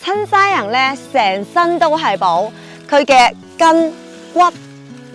親西洋咧，成身都係寶，佢嘅根、骨、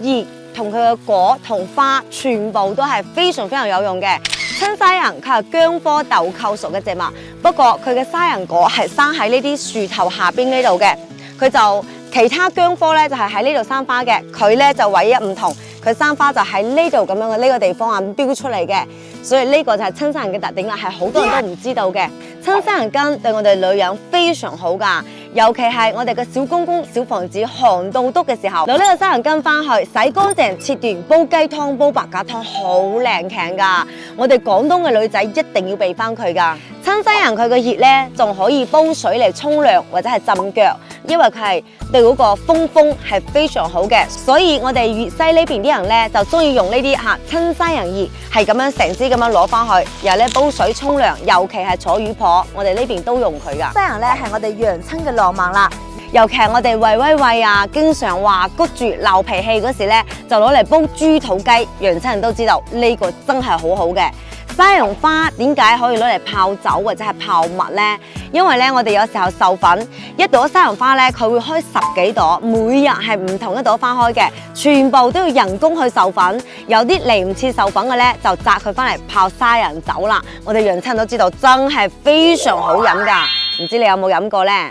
葉同佢嘅果同花，全部都係非常有用嘅。親西洋佢係薑科豆蔻屬嘅植物，不過佢嘅西洋果係生喺呢啲樹頭下邊呢度嘅，佢就其他薑科咧就係喺呢度生花嘅，佢咧就唯一唔同，佢生花就喺呢度咁樣嘅呢個地方啊標出嚟嘅，所以呢個就係親西洋嘅特點啦，係好多人都唔知道嘅。親西洋根對我哋女人非常好㗎，尤其係我哋嘅小公公、小房子寒到篤嘅時候，攞呢個西洋根翻去洗乾淨、切斷，煲雞湯、煲白鴿湯，好靚頸㗎。我哋廣東嘅女仔一定要備翻佢㗎。親西洋佢嘅葉咧，仲可以煲水嚟沖涼或者係浸腳，因為佢係對嗰個風係非常好嘅。所以我哋粵西呢邊啲人咧就中意用呢啲親西洋葉，係咁樣成支咁樣攞翻去，然後咧煲水沖涼，尤其係坐魚婆，我哋呢邊都用佢㗎。西洋咧係我哋養親嘅浪漫啦。尤其係我哋喂啊，經常話谷住鬧脾氣嗰時咧，就攞嚟煲豬肚雞，養親人都知道呢個真係好好嘅。西洋花點解可以攞嚟泡酒或者係泡蜜呢？因為咧我哋有時候授粉，一朵西洋花咧佢會開10幾朵，每日係唔同一朵花開嘅，全部都要人工去授粉。有啲嚟唔切授粉嘅咧，就摘佢翻嚟泡西洋酒啦。我哋養親人都知道真係非常好飲㗎，唔知你有冇飲過呢？